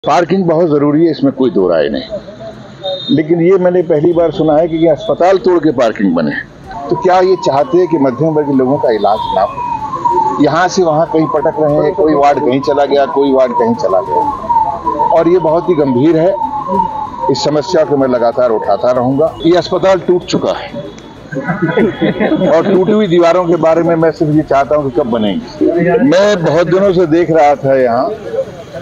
Parking बहुत ज़रूरी है, इसमें कोई दो राय नहीं। लेकिन ये मैंने पहली बार सुना है कि अस्पताल तोड़ के पार्किंग बने। तो क्या ये चाहते हैं कि मध्यम वर्ग के लोगों का इलाज ना हो? यहाँ से वहाँ कहीं पटक रहे हैं, कोई वार्ड कहीं चला गया, कोई वार्ड कहीं चला गया, और ये बहुत ही गंभीर है। इस समस्या को मैं लगातार उठाता रहूंगा। ये अस्पताल टूट चुका है और टूटी हुई दीवारों के बारे में मैं सिर्फ ये चाहता हूँ कि कब बनेंगी। मैं बहुत दिनों से देख रहा था यहाँ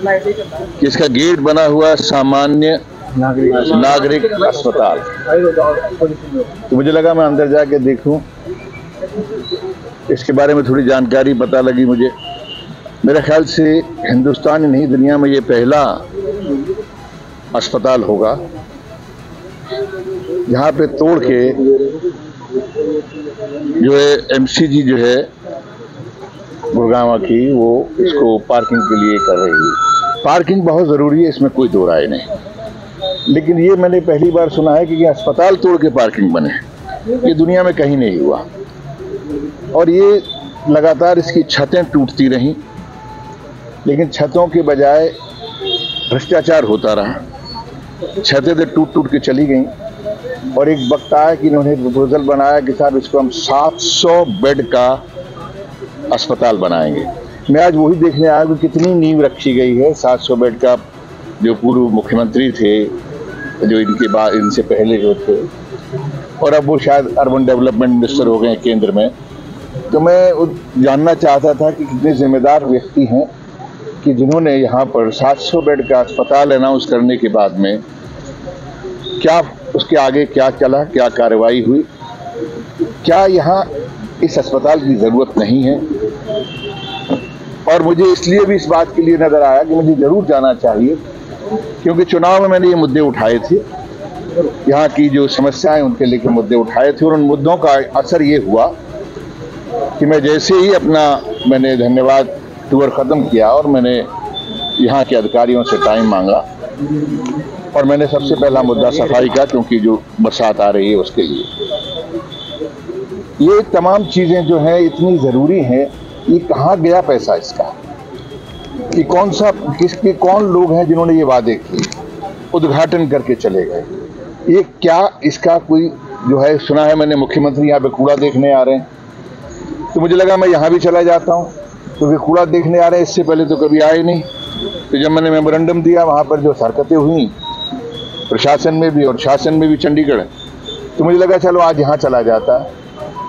कि इसका गेट बना हुआ सामान्य नागरिक अस्पताल, तो मुझे लगा मैं अंदर जाके देखूं। इसके बारे में थोड़ी जानकारी पता लगी मुझे। मेरे ख्याल से हिंदुस्तान ही नहीं, दुनिया में ये पहला अस्पताल होगा जहाँ पे तोड़ के जो है एमसीजी जो है गुड़गांव की, वो इसको पार्किंग के लिए कर रही है। पार्किंग बहुत ज़रूरी है, इसमें कोई दो राय नहीं। लेकिन ये मैंने पहली बार सुना है कि अस्पताल तोड़ के पार्किंग बने। ये दुनिया में कहीं नहीं हुआ, और ये लगातार इसकी छतें टूटती रहीं, लेकिन छतों के बजाय भ्रष्टाचार होता रहा। छतें तो टूट टूट के चली गईं, और एक वक्त आया कि इन्होंने प्रपोजल बनाया कि साहब इसको हम 700 बेड का अस्पताल बनाएंगे। मैं आज वही देखने आया कि कितनी नींव रखी गई है 700 बेड का। जो पूर्व मुख्यमंत्री थे, जो इनके बाद इनसे पहले जो थे, और अब वो शायद अर्बन डेवलपमेंट मिनिस्टर हो गए केंद्र में। तो मैं जानना चाहता था कि कितने जिम्मेदार व्यक्ति हैं कि जिन्होंने यहाँ पर 700 बेड का अस्पताल अनाउंस करने के बाद में क्या उसके आगे क्या चला, क्या कार्रवाई हुई, क्या यहाँ इस अस्पताल की ज़रूरत नहीं है। और मुझे इसलिए भी इस बात के लिए नज़र आया कि मुझे ज़रूर जाना चाहिए, क्योंकि चुनाव में मैंने ये मुद्दे उठाए थे, यहाँ की जो समस्याएं उनके लेकर मुद्दे उठाए थे, और उन मुद्दों का असर ये हुआ कि मैं जैसे ही मैंने धन्यवाद टूर ख़त्म किया और मैंने यहाँ के अधिकारियों से टाइम मांगा, और मैंने सबसे पहला मुद्दा सफाई का, क्योंकि जो बरसात आ रही है उसके लिए ये तमाम चीज़ें जो हैं इतनी ज़रूरी हैं। ये कहाँ गया पैसा इसका, कि कौन लोग हैं जिन्होंने ये वादे किए, उद्घाटन करके चले गए। ये क्या इसका कोई जो है, सुना है मैंने मुख्यमंत्री यहाँ पे कूड़ा देखने आ रहे हैं, तो मुझे लगा मैं यहाँ भी चला जाता हूँ, क्योंकि कूड़ा देखने आ रहे हैं, इससे पहले तो कभी आए नहीं। तो जब मैंने मेमोरेंडम दिया, वहाँ पर जो हरकतें हुई प्रशासन में भी और शासन में भी चंडीगढ़, तो मुझे लगा चलो आज यहाँ चला जाता,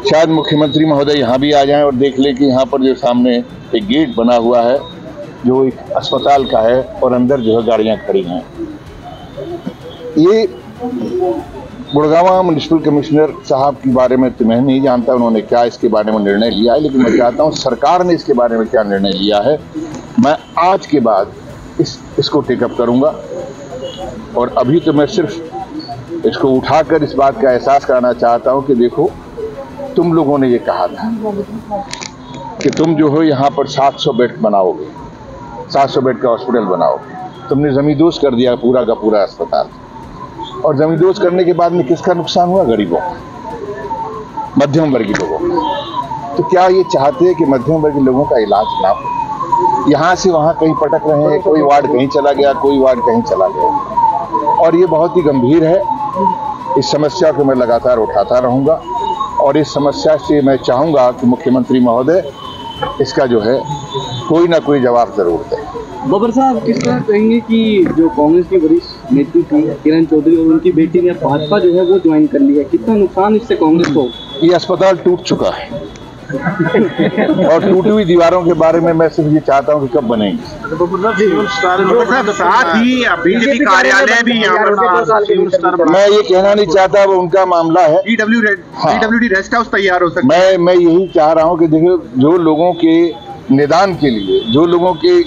शायद मुख्यमंत्री महोदय यहाँ भी आ जाएं और देख लें कि यहाँ पर जो सामने एक गेट बना हुआ है जो एक अस्पताल का है, और अंदर जो है गाड़ियाँ खड़ी हैं। ये गुड़गांव म्युनिसिपल कमिश्नर साहब के बारे में तो मैं नहीं जानता उन्होंने क्या इसके बारे में निर्णय लिया है, लेकिन मैं चाहता हूँ सरकार ने इसके बारे में क्या निर्णय लिया है। मैं आज के बाद इसको टेकअप करूँगा, और अभी तो मैं सिर्फ इसको उठाकर इस बात का एहसास कराना चाहता हूँ कि देखो, तुम लोगों ने ये कहा था कि तुम जो हो यहाँ पर 700 बेड बनाओगे, 700 बेड का हॉस्पिटल बनाओगे। तुमने जमींदोज कर दिया पूरा का पूरा अस्पताल, और जमींदोज करने के बाद में किसका नुकसान हुआ? गरीबों का, मध्यम वर्गीय लोगों का। तो क्या ये चाहते हैं कि मध्यम वर्गीय लोगों का इलाज ना हो? यहाँ से वहाँ कहीं पटक रहे हैं, कोई वार्ड कहीं चला गया, कोई वार्ड कहीं चला गया, और ये बहुत ही गंभीर है। इस समस्या को मैं लगातार उठाता रहूंगा, और इस समस्या से मैं चाहूँगा कि मुख्यमंत्री महोदय इसका जो है कोई ना कोई जवाब जरूर दें। बबर साहब, किस तरह कहेंगे कि जो कांग्रेस की वरिष्ठ नेत्री थी किरण चौधरी और उनकी बेटी ने भाजपा जो है वो ज्वाइन कर लिया, कितना नुकसान इससे कांग्रेस को? ये अस्पताल टूट चुका है और टूटी हुई दीवारों के बारे में मैं सिर्फ ये चाहता हूँ कि कब बनेंगी। साथ ही बीजेपी कार्यालय भी यहाँ पर, मैं ये कहना नहीं चाहता, वो उनका मामला है। पीडब्ल्यूडी रेस्ट हाउस तैयार हो सकता है। मैं यही चाह रहा हूँ कि देखिए, जो लोगों के निदान के लिए, जो लोगों के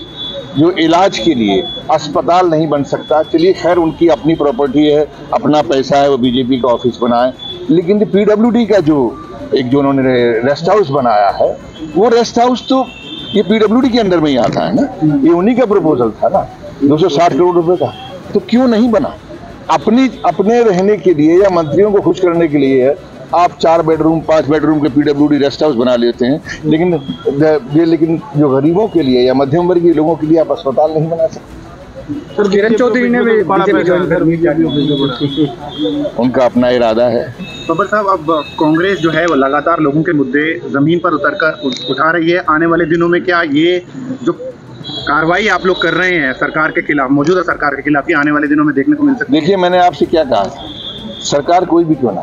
जो इलाज के लिए अस्पताल नहीं बन सकता, चलिए खैर उनकी अपनी प्रॉपर्टी है, अपना पैसा है, वो बीजेपी का ऑफिस बनाए, लेकिन पीडब्ल्यूडी का जो उन्होंने रेस्ट हाउस बनाया है, वो रेस्ट हाउस तो ये पीडब्ल्यूडी के अंडर में ही आता है ना, ये उन्हीं का प्रपोजल था ना, 260 करोड़ रुपए का। तो क्यों नहीं बना? अपने रहने के लिए या मंत्रियों को खुश करने के लिए आप 4 बेडरूम 5 बेडरूम के पीडब्ल्यूडी रेस्ट हाउस बना लेते हैं, लेकिन जो गरीबों के लिए या मध्यम वर्गीय लोगों के लिए आप अस्पताल नहीं बना सकते। सर किरण चौधरी ने भी बीजेपी ज्वाइन कर ली, उनका अपना इरादा है। बब्बर साहब, अब कांग्रेस जो है वो लगातार लोगों के मुद्दे जमीन पर उतरकर उठा रही है। आने वाले दिनों में क्या ये जो कार्रवाई आप लोग कर रहे हैं सरकार के खिलाफ, मौजूदा सरकार के खिलाफ, ये आने वाले दिनों में देखने को मिल सकती है? देखिए, मैंने आपसे क्या कहा, सरकार कोई भी क्यों ना,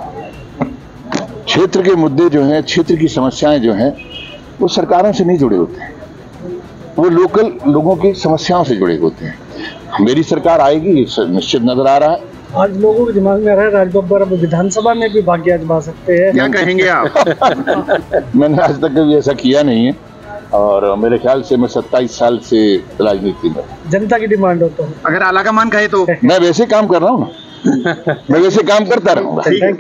क्षेत्र के मुद्दे जो हैं, क्षेत्र की समस्याएं जो हैं, वो सरकारों से नहीं जुड़े होते हैं, वो लोकल लोगों की समस्याओं से जुड़े होते हैं। मेरी सरकार आएगी, ये निश्चित नजर आ रहा है। आज लोगों के दिमाग में आ रहा है राजबब्बर अब विधानसभा में भी भाग्य आजमा सकते हैं, क्या कहेंगे आप? मैंने आज तक कभी ऐसा किया नहीं है, और मेरे ख्याल से मैं 27 साल से राजनीति में। जनता की डिमांड हो तो अगर आला कमान कहे तो मैं वैसे काम कर रहा हूँ ना, मैं वैसे काम करता रहूंगा।